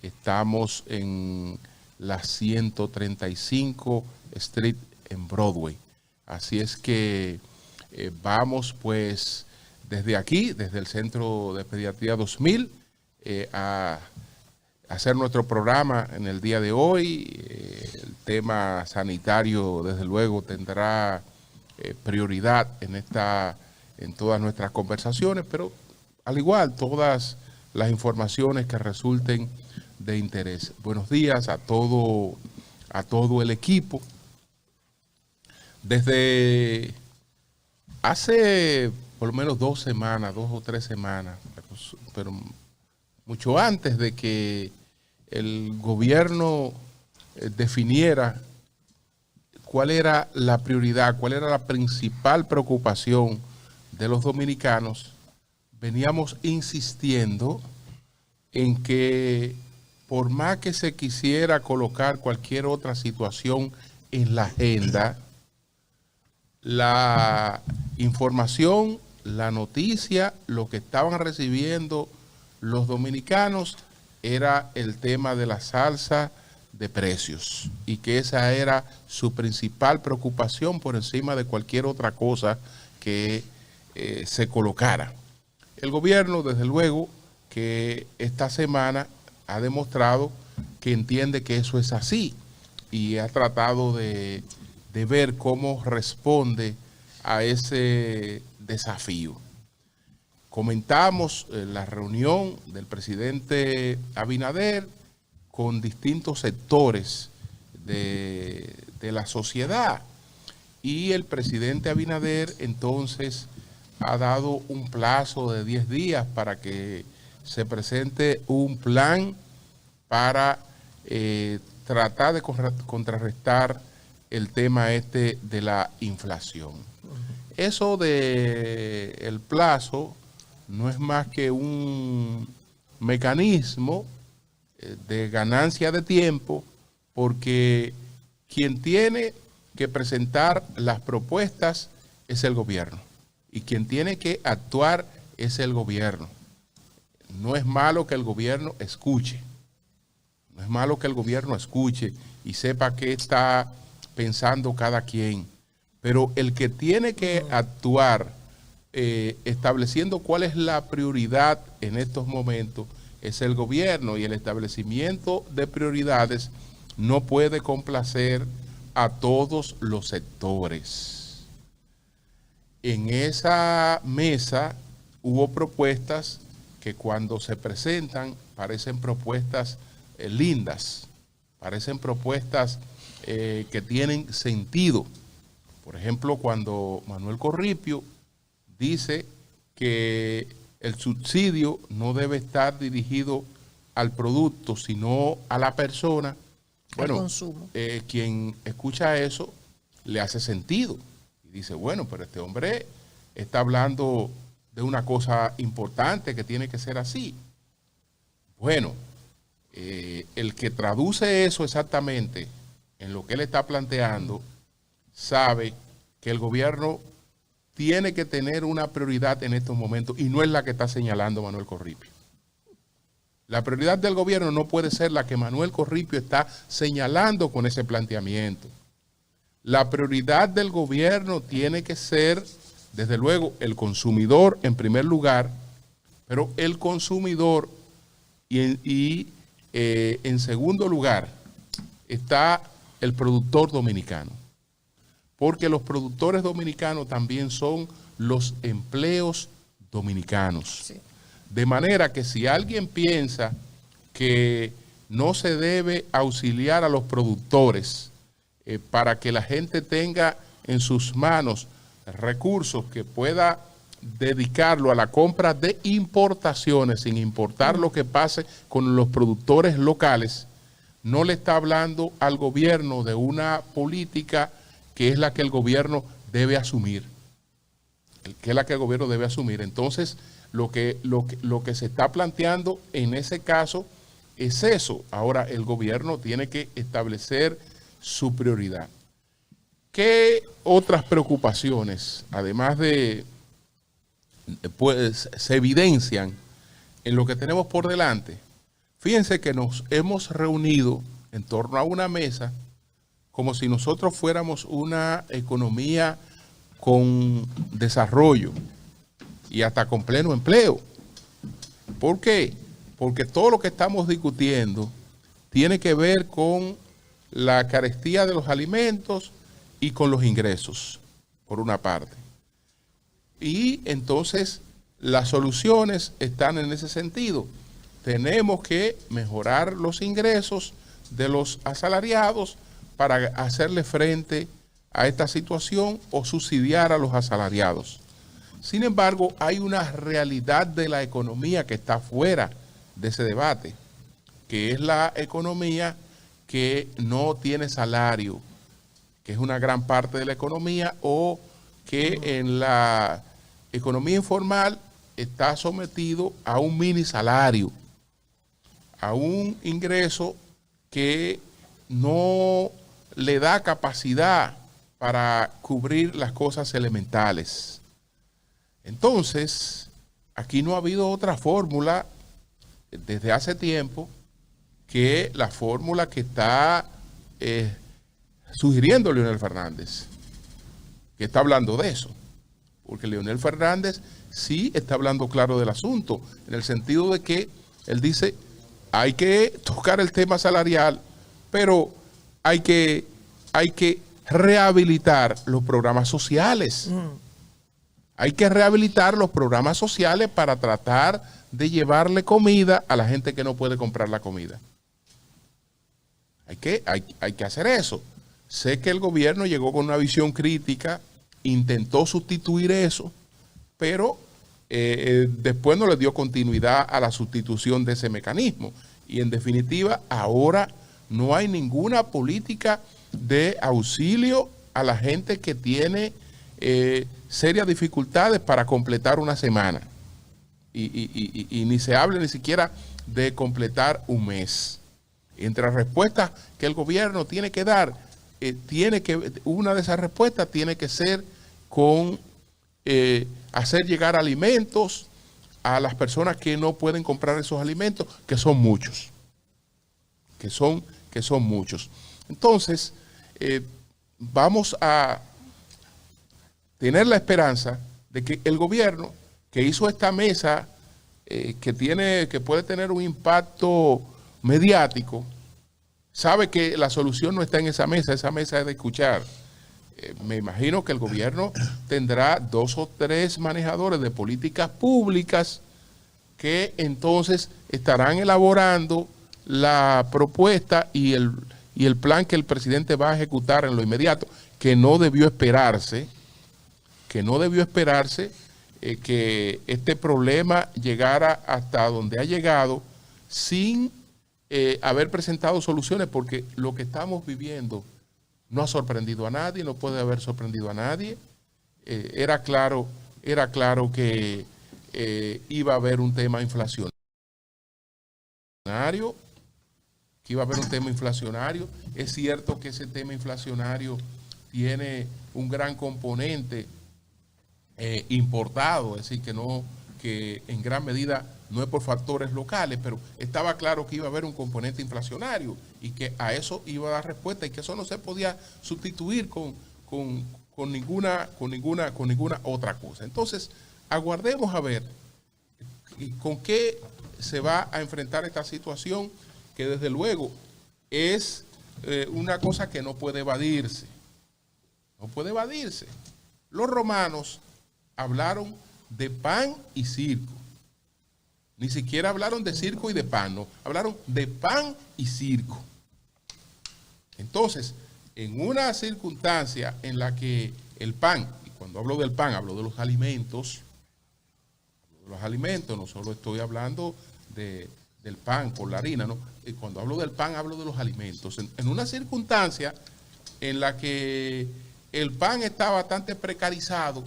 Estamos en la 135 Street en Broadway. Así es que vamos pues desde aquí, desde el Centro de Pediatría 2000, a hacer nuestro programa en el día de hoy. El tema sanitario, desde luego, tendrá prioridad en todas nuestras conversaciones, pero al igual todas las informaciones que resulten de interés. Buenos días a todo el equipo. Desde hace por lo menos 2 o 3 semanas, pero mucho antes de que el gobierno definiera cuál era la prioridad, cuál era la principal preocupación de los dominicanos, veníamos insistiendo en que por más que se quisiera colocar cualquier otra situación en la agenda, la información, la noticia, lo que estaban recibiendo los dominicanos era el tema de la salsa de precios y que esa era su principal preocupación por encima de cualquier otra cosa que se colocara. El gobierno, desde luego, que esta semana ha demostrado que entiende que eso es así y ha tratado de ver cómo responde a ese desafío. Comentamos la reunión del presidente Abinader con distintos sectores de la sociedad y el presidente Abinader entonces ha dado un plazo de 10 días para que se presente un plan para tratar de contrarrestar el tema de la inflación. Eso de el plazo no es más que un mecanismo de ganancia de tiempo, porque quien tiene que presentar las propuestas es el gobierno y quien tiene que actuar es el gobierno. No es malo que el gobierno escuche, no es malo que el gobierno escuche y sepa qué está pensando cada quien, pero el que tiene que actuar estableciendo cuál es la prioridad en estos momentos es el gobierno, y el establecimiento de prioridades no puede complacer a todos los sectores. En esa mesa hubo propuestas que cuando se presentan parecen propuestas lindas, parecen propuestas que tienen sentido. Por ejemplo, cuando Manuel Corripio dice que el subsidio no debe estar dirigido al producto, sino a la persona. Bueno, consumo. Quien escucha eso le hace sentido. Y dice, bueno, pero este hombre está hablando de una cosa importante que tiene que ser así. Bueno, el que traduce eso exactamente en lo que él está planteando, sabe que el gobierno tiene que tener una prioridad en estos momentos y no es la que está señalando Manuel Corripio. La prioridad del gobierno no puede ser la que Manuel Corripio está señalando con ese planteamiento. La prioridad del gobierno tiene que ser, desde luego, el consumidor en primer lugar, pero el consumidor y en segundo lugar está el productor dominicano, porque los productores dominicanos también son los empleos dominicanos. Sí. De manera que si alguien piensa que no se debe auxiliar a los productores para que la gente tenga en sus manos recursos que pueda dedicarlo a la compra de importaciones sin importar lo que pase con los productores locales, no le está hablando al gobierno de una política que es la que el gobierno debe asumir. Entonces, lo que se está planteando en ese caso es eso. Ahora, el gobierno tiene que establecer su prioridad. ¿Qué otras preocupaciones, además de, pues, se evidencian en lo que tenemos por delante? Fíjense que nos hemos reunido en torno a una mesa como si nosotros fuéramos una economía con desarrollo y hasta con pleno empleo. ¿Por qué? Porque todo lo que estamos discutiendo tiene que ver con la carestía de los alimentos y con los ingresos, por una parte. Y entonces las soluciones están en ese sentido. Tenemos que mejorar los ingresos de los asalariados para hacerle frente a esta situación o subsidiar a los asalariados. Sin embargo, hay una realidad de la economía que está fuera de ese debate, que es la economía que no tiene salario, que es una gran parte de la economía, o que en la economía informal está sometido a un mini salario, a un ingreso que no le da capacidad para cubrir las cosas elementales. Entonces, aquí no ha habido otra fórmula desde hace tiempo que la fórmula que está sugiriendo Leonel Fernández, que está hablando de eso, porque Leonel Fernández sí está hablando claro del asunto, en el sentido de que él dice, hay que tocar el tema salarial, pero hay que rehabilitar los programas sociales. Hay que rehabilitar los programas sociales para tratar de llevarle comida a la gente que no puede comprar la comida. Hay que hacer eso. Sé que el gobierno llegó con una visión crítica, intentó sustituir eso, pero después no le dio continuidad a la sustitución de ese mecanismo. Y en definitiva, ahora no hay ninguna política de auxilio a la gente que tiene serias dificultades para completar una semana. Y ni se hable ni siquiera de completar un mes. Entre las respuestas que el gobierno tiene que dar, una de esas respuestas tiene que ser con hacer llegar alimentos a las personas que no pueden comprar esos alimentos, que son muchos. Que son muchos. Entonces, vamos a tener la esperanza de que el gobierno que hizo esta mesa, que puede tener un impacto mediático, sabe que la solución no está en esa mesa es de escuchar. Me imagino que el gobierno tendrá 2 o 3 manejadores de políticas públicas que entonces estarán elaborando la propuesta y el plan que el presidente va a ejecutar en lo inmediato, que no debió esperarse que este problema llegara hasta donde ha llegado sin haber presentado soluciones, porque lo que estamos viviendo no ha sorprendido a nadie, no puede haber sorprendido a nadie. Era claro que iba a haber un tema inflacionario, Es cierto que ese tema inflacionario tiene un gran componente importado, es decir, que en gran medida no es por factores locales, pero estaba claro que iba a haber un componente inflacionario y que a eso iba a dar respuesta y que eso no se podía sustituir con ninguna otra cosa. Entonces, aguardemos a ver con qué se va a enfrentar esta situación, que desde luego es una cosa que no puede evadirse. No puede evadirse. Los romanos hablaron de pan y circo. Ni siquiera hablaron de circo y de pan, no. Hablaron de pan y circo. Entonces, en una circunstancia en la que el pan, y cuando hablo del pan, hablo de los alimentos, no solo estoy hablando del pan por la harina, no. Y cuando hablo del pan, hablo de los alimentos. En una circunstancia en la que el pan está bastante precarizado,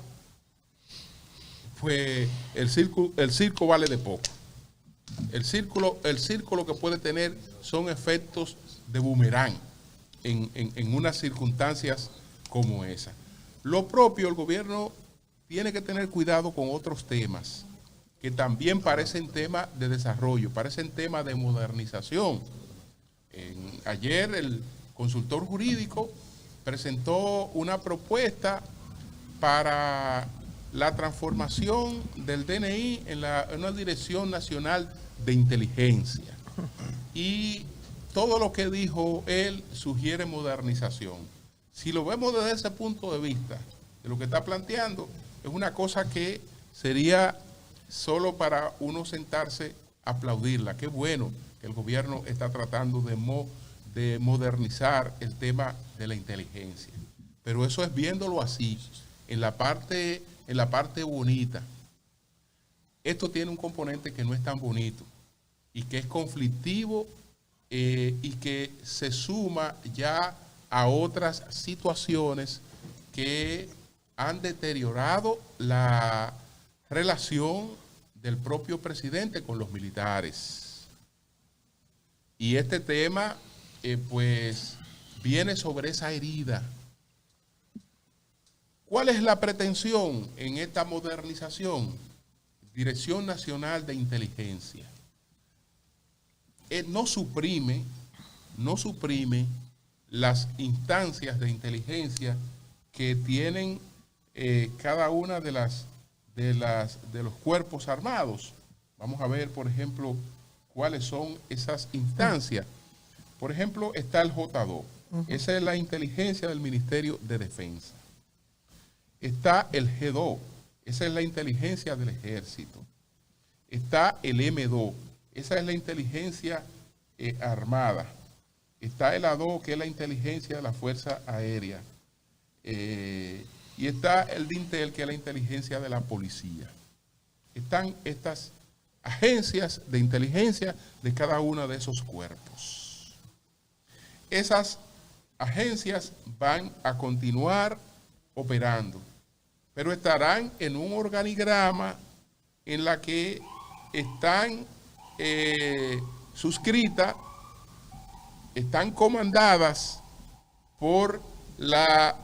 pues el circo vale de poco. El circo lo que puede tener son efectos de boomerang en unas circunstancias como esa. Lo propio, el gobierno tiene que tener cuidado con otros temas. que también parecen temas de desarrollo, parecen temas de modernización. Ayer el consultor jurídico presentó una propuesta para la transformación del DNI en una Dirección Nacional de Inteligencia. Y todo lo que dijo él sugiere modernización. Si lo vemos desde ese punto de vista, de lo que está planteando, es una cosa que sería solo para uno sentarse a aplaudirla. Qué bueno que el gobierno está tratando de modernizar el tema de la inteligencia. Pero eso es viéndolo así, en la parte bonita. Esto tiene un componente que no es tan bonito y que es conflictivo y que se suma ya a otras situaciones que han deteriorado la relación del propio presidente con los militares. Y este tema, pues, viene sobre esa herida. ¿Cuál es la pretensión en esta modernización? Dirección Nacional de Inteligencia. No suprime las instancias de inteligencia que tienen cada una de los cuerpos armados. Vamos a ver, por ejemplo, cuáles son esas instancias. Por ejemplo, está el J2. Esa es la inteligencia del Ministerio de Defensa. Está el G2. Esa es la inteligencia del Ejército. Está el M2. Esa es la inteligencia armada. Está el A2, que es la inteligencia de la Fuerza Aérea. Y está el DINTEL, que es la inteligencia de la policía. Están estas agencias de inteligencia de cada uno de esos cuerpos. Esas agencias van a continuar operando, pero estarán en un organigrama en la que están suscritas, están comandadas por la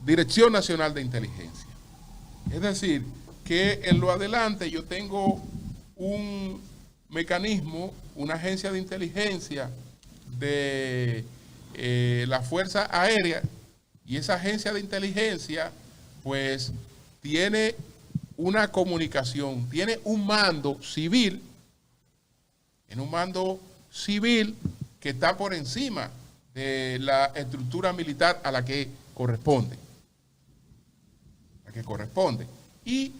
Dirección Nacional de Inteligencia. Es decir, que en lo adelante yo tengo un mecanismo, una agencia de inteligencia de la Fuerza Aérea, y esa agencia de inteligencia pues tiene una comunicación, tiene un mando civil, que está por encima de la estructura militar a la que corresponde. Y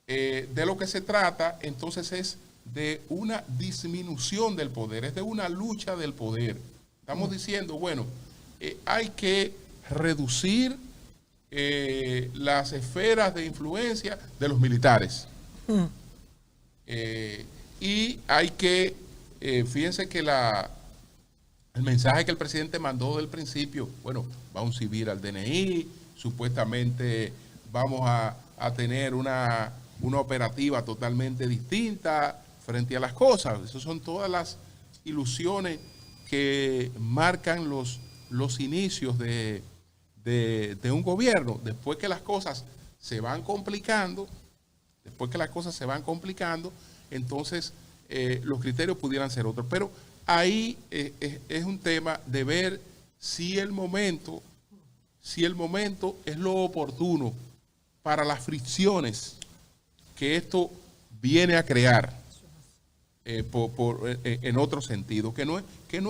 de lo que se trata entonces es de una disminución del poder, es de una lucha del poder. Estamos diciendo, bueno, hay que reducir las esferas de influencia de los militares. Y hay que, fíjense que el mensaje que el presidente mandó del principio, bueno, vamos a subir al DNI, supuestamente vamos a tener una operativa totalmente distinta frente a las cosas. Esas son todas las ilusiones que marcan los inicios de un gobierno. Después que las cosas se van complicando, entonces los criterios pudieran ser otros. Pero ahí es un tema de ver si el momento es lo oportuno para las fricciones que esto viene a crear en otro sentido, que no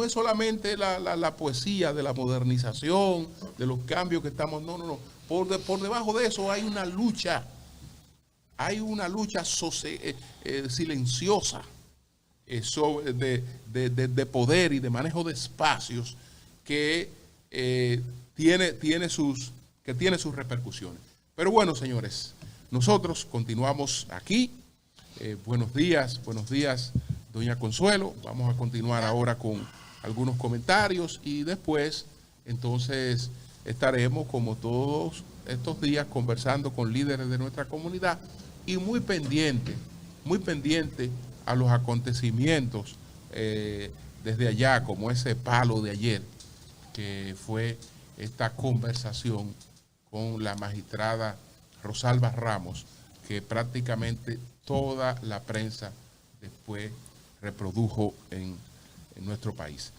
es solamente la poesía de la modernización, de los cambios que estamos, no. Por debajo de eso hay una lucha silenciosa de poder y de manejo de espacios que tiene sus repercusiones. Pero bueno, señores, nosotros continuamos aquí. Buenos días, doña Consuelo. Vamos a continuar ahora con algunos comentarios y después, entonces, estaremos como todos estos días conversando con líderes de nuestra comunidad y muy pendiente a los acontecimientos desde allá, como ese palo de ayer, que fue esta conversación con la magistrada Rosalba Ramos, que prácticamente toda la prensa después reprodujo en nuestro país.